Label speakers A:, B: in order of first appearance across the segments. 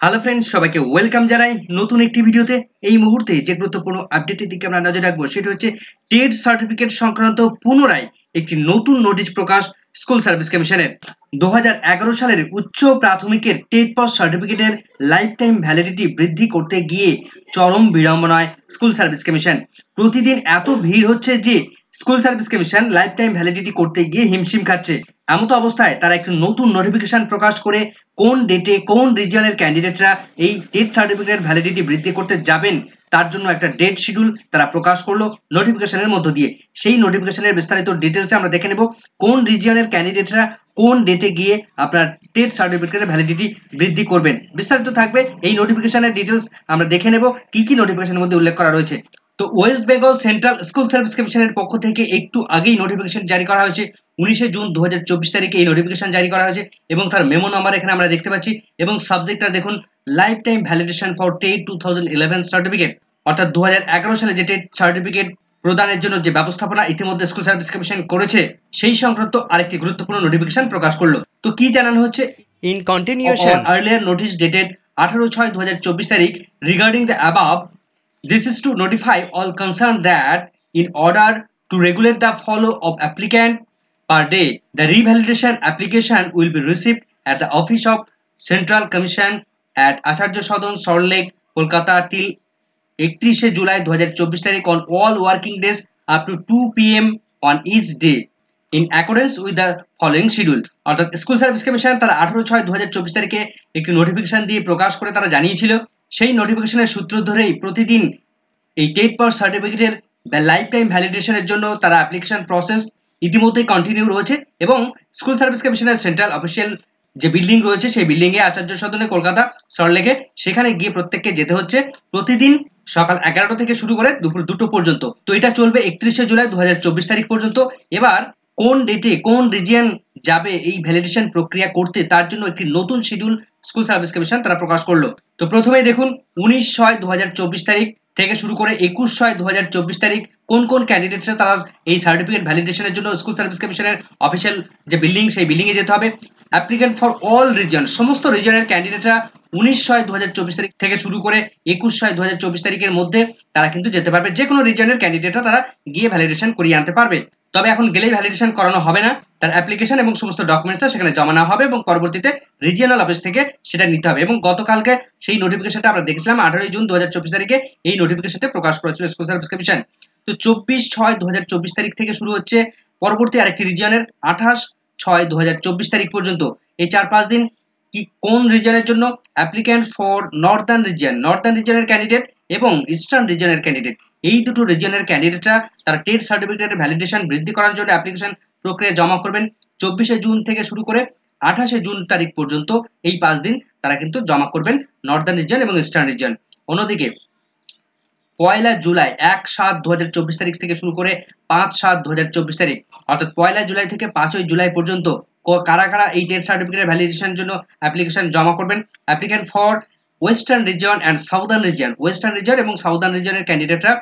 A: Hello friends, সবাইকে welcome জানাই নতুন একটি ভিডিওতে। এই মুহূর্তে যে গুরুত্বপূর্ণ আপডেটের দিকে আমরা নজর রাখবো সেটা হচ্ছে টেট সার্টিফিকেট সংক্রান্ত পুনরায় একটি নতুন নোটিশ প্রকাশ স্কুল সার্ভিস কমিশনের। 2011 সালের উচ্চ প্রাথমিকের টেট পাস সার্টিফিকেটের লাইফ টাইম ভ্যালিডিটি বৃদ্ধি করতে গিয়ে চরম বিড়ম্বনায় স্কুল সার্ভিস কমিশন। প্রতিদিন এত ভিড় হচ্ছে যে school service commission life time validity করতে গিয়ে হিমশিম খাচ্ছে। এমতো অবস্থায় তারা একটি নতুন নোটিফিকেশন প্রকাশ করে কোন ডেটে কোন রিজিয়নের ক্যান্ডিডেটরা এই টেট সার্টিফিকেট ভ্যালিডিটি বৃদ্ধি করতে যাবেন তার জন্য একটা ডেট শিডিউল তারা প্রকাশ করলো নোটিফিকেশনের মধ্য দিয়ে। সেই নোটিফিকেশনের বিস্তারিত ডিটেলসে আমরা দেখে নেব কোন রিজিয়নের ক্যান্ডিডেটরা কোন ডেটে গিয়ে আপনার টেট সার্টিফিকেটের ভ্যালিডিটি বৃদ্ধি করবেন। বিস্তারিত থাকবে এই নোটিফিকেশনের ডিটেলস, আমরা দেখে নেব কি কি নোটিফিকেশনের মধ্যে উল্লেখ করা রয়েছে। তো West Bengal central school service কমিশনের পক্ষ থেকে একটু আগেই নোটিফিকেশন জারি করা হয়েছে। 19 জুন 2024 তারিখে এই নোটিফিকেশন জারি করা হয়েছে এবং তার মেমো নাম্বার এখানে আমরা দেখতে পাচ্ছি এবং সাবজেক্টটা দেখুন, life time validation for TET 2011 certificate. অর্থাৎ 2011 সালে যে টেট সার্টিফিকেট প্রদানের জন্য যে ব্যবস্থাপনা ইতিমধ্যে স্কুল সার্ভিস কমিশন করেছে সেই সংক্রান্ত আরেকটি গুরুত্বপূর্ণ নোটিফিকেশন প্রকাশ করলো। তো কি জানানো হচ্ছে? In continuation earlier notice dated 18/6/2024 তারিখ regarding the above, this is to notify all concerned that in order to regulate the follow of applicant per day, the revalidation application will be received at the office of Central Commission at Acharya Sadan, Salt Lake, Kolkata till 31 July 2024 তারিখ on all working days up to 2 p.m. on each day in accordance with the following schedule। অর্থাৎ school service commission তারা 18/6/2024 তারিখে একটি notification দিয়ে প্রকাশ করে তারা জানিয়েছিল সেই নোটিফিকেশনের সূত্র ধরেই প্রতিদিন এই টেট পাস সার্টিফিকেটের লাইফ টাইম ভ্যালিডেশনের জন্য তারা অ্যাপ্লিকেশন প্রসেস ইতিমধ্যেই কন্টিনিউ রয়েছে এবং স্কুল সার্ভিস কমিশনের সেন্ট্রাল অফিসিয়াল যে বিল্ডিং রয়েছে সেই বিল্ডিং এ আচার্য সদনে কলকাতা সল্টলেকে সেখানে গিয়ে প্রত্যেককে যেতে হচ্ছে প্রতিদিন সকাল 11টা থেকে শুরু করে দুপুর 2টো পর্যন্ত। তো এটা চলবে 31 জুলাই 2024 তারিখ পর্যন্ত। এবার কোন ডেটে কোন রিজিয়ন যাবে এই ভ্যালিডেশন প্রক্রিয়া করতে তার জন্য একটি নতুন শিডিউল স্কুল সার্ভিস কমিশন তারা প্রকাশ করলো। তো প্রথমেই দেখুন 19/6/2024 তারিখ থেকে শুরু করে 21/6/2024 তারিখ কোন কোন ক্যান্ডিডেটরা তারা এই সার্টিফিকেট ভ্যালিডেশনের জন্য স্কুল সার্ভিস কমিশনের অফিসিয়াল যে বিল্ডিং সেই বিল্ডিং এ যেতে হবে। অ্যাপ্লিকেন্ট ফর অল রিজিয়ন, সমস্ত রিজিয়নের ক্যান্ডিডেটরা 19/6/2024 তারিখ থেকে শুরু করে 21/6/2024 তারিখের মধ্যে তারা কিন্তু যেতে পারবে। যে কোনো রিজিয়নের ক্যান্ডিডেটরা তারা গিয়ে ভ্যালিডেশন করিয়ে আনতে পারবে। তবে এখন গেলেই ভ্যালিডেশন করানো হবে না, তার অ্যাপ্লিকেশন এবং সমস্ত ডকুমেন্টসটা সেখানে জমা নেওয়া হবে এবং পরবর্তীতে রিজিয়নাল অফিস থেকে সেটা নিতে হবে। এবং গতকালকে সেই নোটিফিকেশনটা আমরা দেখছিলাম 18 জুন 2024 তারিখে এই নোটিফিকেশনটা প্রকাশ করেছিল স্কুল সার্ভিস কমিশন। তো 24/6/2024 তারিখ থেকে শুরু হচ্ছে পরবর্তী আরেকটি রিজিয়নের 28/6/2024 তারিখ পর্যন্ত। এই 4-5 দিন কি কোন রিজিয়নের জন্য? অ্যাপ্লিক্যান্ট ফর নর্দার্ন রিজিয়নের ক্যান্ডিডেট এবং ইস্টার্ন রিজিয়নের ক্যান্ডিডেট, এই দুটো রিজিয়নের ক্যান্ডিডেটরা তারা টেট সার্টিফিকেটের ভ্যালিডেশন বৃদ্ধি করার জন্য অ্যাপ্লিকেশন প্রক্রিয়া জমা করবেন 24 জুন থেকে শুরু করে 28 জুন তারিখ পর্যন্ত। এই 5 দিন তারা কিন্তু জমা করবেন নর্দার্ন রিজিয়ন এবং ইস্টার্ন রিজিয়ন। অন্যদিকে 1 জুলাই 1/7/2024 তারিখ থেকে শুরু করে 5/7/2024 তারিখ, অর্থাৎ 1 জুলাই থেকে 5 জুলাই পর্যন্ত কারা কারা এই টেট সার্টিফিকেটের ভ্যালিডেশনের জন্য অ্যাপ্লিকেশন জমা করবেন? Applicant for western region and southern region, western region এবং সাউদার্ন রিজিয়নের ক্যান্ডিডেটরা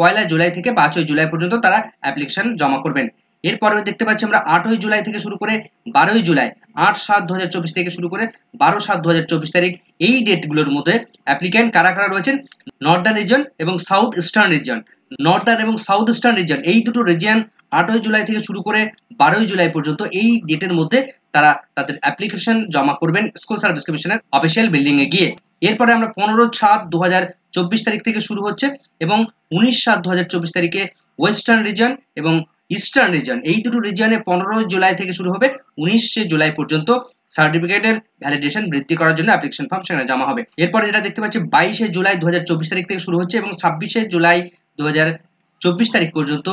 A: 1 জুলাই থেকে 5 জুলাই পর্যন্ত তারা অ্যাপ্লিকেশন জমা করবেন। এরপরে দেখতে পাচ্ছি আমরা 8 জুলাই থেকে শুরু করে 12 জুলাই, 8/7/2024 থেকে শুরু করে 12/7/2024 তারিখ, এই ডেটগুলোর মধ্যে অ্যাপ্লিক্যান্ট কারা কারা রয়েছেন? নর্দার্ন রিজিয়ন এবং সাউথ ইস্টার্ন রিজিয়ন। নর্দার্ন এবং সাউথ ইস্টার্ন রিজিয়ন এই দুটো রিজিয়ন 8 জুলাই থেকে শুরু করে 12 জুলাই পর্যন্ত এই ডেটের মধ্যে তারা তাদের অ্যাপ্লিকেশন জমা করবেন স্কুল সার্ভিস কমিশনের অফিসিয়াল বিল্ডিং এ গিয়ে। এরপরে আমরা 15/7/2024 তারিখ থেকে শুরু হচ্ছে এবং 19/7/2024 তারিখে ওয়েস্টার্ন রিজিয়ন এবং ইস্টার্ন রিজিয়ন এই দুটো রিজিয়নে 15 জুলাই থেকে শুরু হবে 19 জুলাই পর্যন্ত সার্টিফিকেটের ভ্যালিডেশন বৃদ্ধি করার জন্য অ্যাপ্লিকেশন ফর্ম সেখানে জমা হবে। এরপরে যেটা দেখতে পাচ্ছি 22 জুলাই 2024 তারিখ থেকে শুরু হচ্ছে এবং 26 জুলাই 2024 তারিখ পর্যন্ত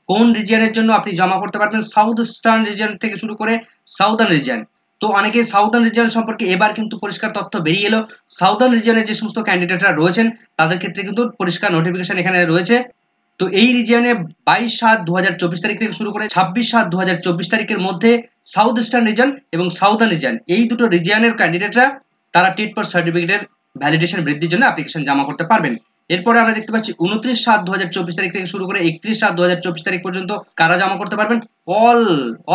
A: কোন রিজিয়নের জন্য আপনি জমা করতে পারবেন? সাউথ ইস্টার্ন রিজিয়ন থেকে শুরু করে সাউদার্ন রিজিয়ন। তো অনেকে সাউদার্ন রিজিয়ন সম্পর্কে এবার কিন্তু পরিষ্কার তথ্য বেরিয়ে এলো। সাউদার্ন রিজিয়নের যে সমস্ত ক্যান্ডিডেটরা রয়েছেন তাদের ক্ষেত্রে কিন্তু পরিষ্কার নোটিফিকেশন এখানে রয়েছে। তো এই রিজিয়নে 22/7/2024 তারিখ থেকে শুরু করে 26/7/2024 তারিখের মধ্যে সাউথ ইস্টার্ন রিজিয়ন এবং সাউদার্ন রিজিয়ন এই দুটো রিজিয়নের ক্যান্ডিডেটরা তারা টেট পাস সার্টিফিকেটের ভ্যালিডেশন বৃদ্ধির জন্য অ্যাপ্লিকেশন জমা করতে পারবেন। এরপরে আমরা দেখতে পাচ্ছি 29/7/2024 তারিখ থেকে শুরু করে 31/7/2024 তারিখ পর্যন্ত কারা জমা করতে পারবেন?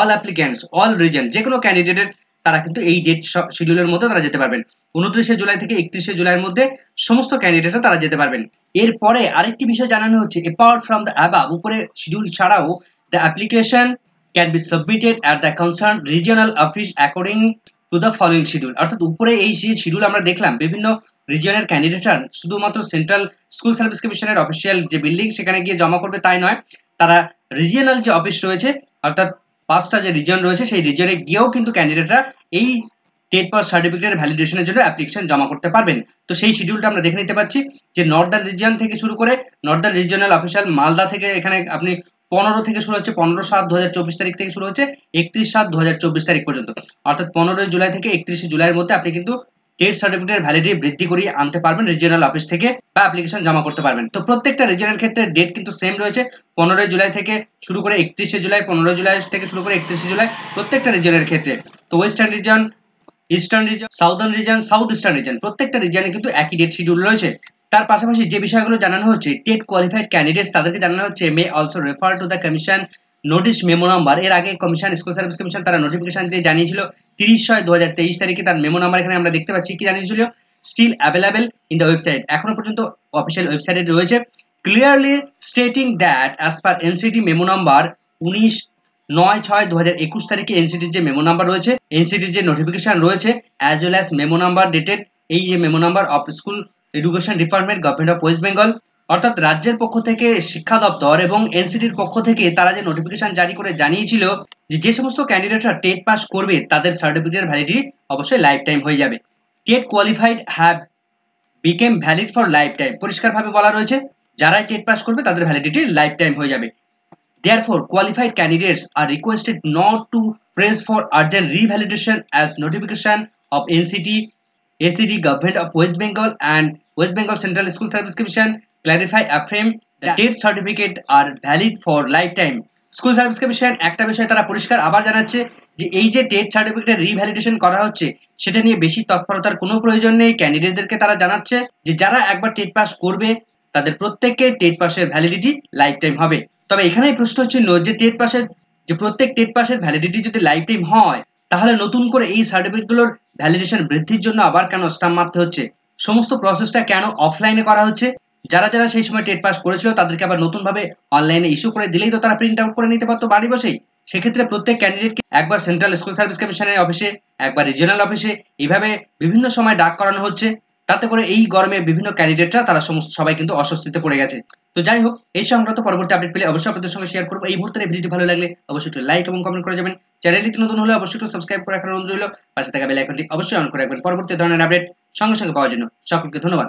A: অল অ্যাপ্লিক্যান্টস, অল রিজিয়ন, যে কোনো ক্যান্ডিডেটের তারা কিন্তু এই ডেট শিডিউলের মধ্যে তারা যেতে পারবেন। 29শে জুলাই থেকে 31শে জুলাইয়ের মধ্যে সমস্ত ক্যান্ডিডেটরা তারা যেতে পারবেন। এরপরে আরেকটি বিষয় জানানো হচ্ছে, অ্যাপার্ট ফ্রম দ্য অ্যাবাভ, উপরে শিডিউল ছাড়াও the application can be submitted at the concern regional office according to the following schedule. অর্থাৎ উপরে এই যে শিডিউল আমরা দেখলাম, বিভিন্ন রিজিয়নের ক্যান্ডিডেটরা শুধুমাত্র সেন্ট্রাল স্কুল সার্ভিস কমিশনের অফিসিয়াল যে বিল্ডিং সেখানে গিয়ে জমা করবে তাই নয়, তারা রিজিয়নাল যে অফিস রয়েছে অর্থাৎ 5টা যে রিজিয়ন রয়েছে সেই রিজিয়নে গিয়েও কিন্তু ক্যান্ডিডেটরা এই টেট পাস সার্টিফিকেটের ভ্যালিডেশনের জন্য অ্যাপ্লিকেশন জমা করতে পারবেন। তো সেই শিডিউলটা আমরা দেখে নিতে পাচ্ছি যে নর্দার্ন রিজিয়ন থেকে শুরু করে নর্দার্ন রিজিয়নাল অফিসিয়াল মালদা থেকে এখানে আপনি 15 থেকে শুরু হচ্ছে, 15/7/2024 তারিখ থেকে শুরু হচ্ছে 31/7/2024 তারিখ পর্যন্ত। অর্থাৎ 15 জুলাই থেকে 31 জুলাইয়ের মধ্যে আপনি কিন্তু টেট সার্টিফিকেটের ভ্যালিডিটি বৃদ্ধি করিয়ে আনতে পারবেন রিজিয়নাল অফিস থেকে, বা অ্যাপ্লিকেশন জমা করতে পারবেন। তো প্রত্যেকটা রিজিয়নের ক্ষেত্রে ডেট কিন্তু সেম রয়েছে, 15 জুলাই থেকে শুরু করে 31 জুলাই, 15 জুলাই থেকে শুরু করে 31 জুলাই প্রত্যেকটা রিজিয়নের ক্ষেত্রে। তো western region, eastern reason, southern reason, south eastern reason প্রত্যেকটা রিজনে কিন্তু একই ডেট শিডিউল রয়েছে। তার পাশাপাশি যে বিষয়গুলো জানানো হচ্ছে, টেট কোয়ালিফাইড ক্যান্ডিডেটস তাদেরকে জানানো হচ্ছে may also refer to the commission notice memo number. এর আগে কমিশন, স্কুল সার্ভিস কমিশন তারা নোটিফিকেশন দিয়ে জানিয়েছিল 30/6/2023 তারিখে, তার মেমো নাম্বার এখানে আমরা দেখতে পাচ্ছি কি জানিয়েছিল, still available in the website, এখনো পর্যন্ত অফিসিয়াল ওয়েবসাইটে রয়েছে, clearly stating that as per NCT memo number 19/9/2021 তারিখে এনসিটির যে মেমো নাম্বার রয়েছে, এনসিটির যে নোটিফিকেশন রয়েছে, as well as memo number dated, এই যে memo number of school education department government of West Bengal, অর্থাৎ রাজ্যের পক্ষ থেকে শিক্ষা দপ্তর এবং এনসিটির পক্ষ থেকে তারা যে নোটিফিকেশন জারি করে জানিয়েছিল যে যে সমস্ত ক্যান্ডিডেটরা টেট পাস করবে তাদের সার্টিফিকেটের ভ্যালিডিটি অবশ্যই লাইফ টাইম হয়ে যাবে। TET qualified have became valid for life time, পরিষ্কারভাবে বলা রয়েছে যারাই টেট পাস করবে তাদের ভ্যালিডিটি লাইফ টাইম হয়ে যাবে। Therefore, qualified candidates are requested not to press for urgent revalidation as notification of NCT, ACT, Government of West Bengal and West Bengal Central School Service Commission clarify affirm that date certificate are valid for lifetime. School service commission একটা বিষয় তারা পরিষ্কার আবার জানাচ্ছে যে এই যে TET সার্টিফিকেটের রিভ্যালিডেশন করা হচ্ছে সেটা নিয়ে বেশি তৎপরতার কোনো প্রয়োজন নেই। ক্যান্ডিডেটদেরকে তারা জানাচ্ছে যে যারা একবার টেট পাস করবে তাদের প্রত্যেককে টেট পাসের ভ্যালিডিটি লাইফ টাইম হবে। তবে এখানেই প্রশ্ন ছিল যে টেট পাসের যে প্রত্যেক টেট পাসের ভ্যালিডিটি যদি লাইফ টাইম হয় তাহলে নতুন করে এই সার্টিফিকেটগুলোর ভ্যালিডেশন বৃদ্ধির জন্য আবার কেন স্টাম্প মারতে হচ্ছে, সমস্ত প্রসেসটা কেন অফলাইনে করা হচ্ছে? যারা যারা সেই সময় টেট পাস করেছিল তাদেরকে আবার নতুনভাবে অনলাইনে ইস্যু করে দিলেই তো তারা প্রিন্ট আউট করে নিতে পারতো বাড়ি বসেই। সেক্ষেত্রে প্রত্যেক ক্যান্ডিডেটকে একবার সেন্ট্রাল স্কুল সার্ভিস কমিশনের অফিসে, একবার রিজিওনাল অফিসে, এইভাবে বিভিন্ন সময় ডাক করানো হচ্ছে। তাতে করে এই গরমে বিভিন্ন ক্যান্ডিডেটরা তারা সবাই কিন্তু অস্বস্তিতে পড়ে গেছে। তো যাই হোক, এই সংক্রান্ত পরবর্তী আপডেট পেলে অবশ্যই আপনাদের সঙ্গে শেয়ার করবো। এই মুহূর্তে ভিডিওটি ভালো লাগলে অবশ্যই একটু লাইক এবং কমেন্ট করে যাবেন। চ্যানেলটি নতুন হলে অবশ্যই একটু সাবস্ক্রাইব করে রাখার অনুরোধ রইল। পাশে থাকা বেল আইকনটি অবশ্যই অন করে রাখবেন পরবর্তী ধরনের আপডেট সঙ্গে সঙ্গে পাওয়ার জন্য। সকলকে ধন্যবাদ।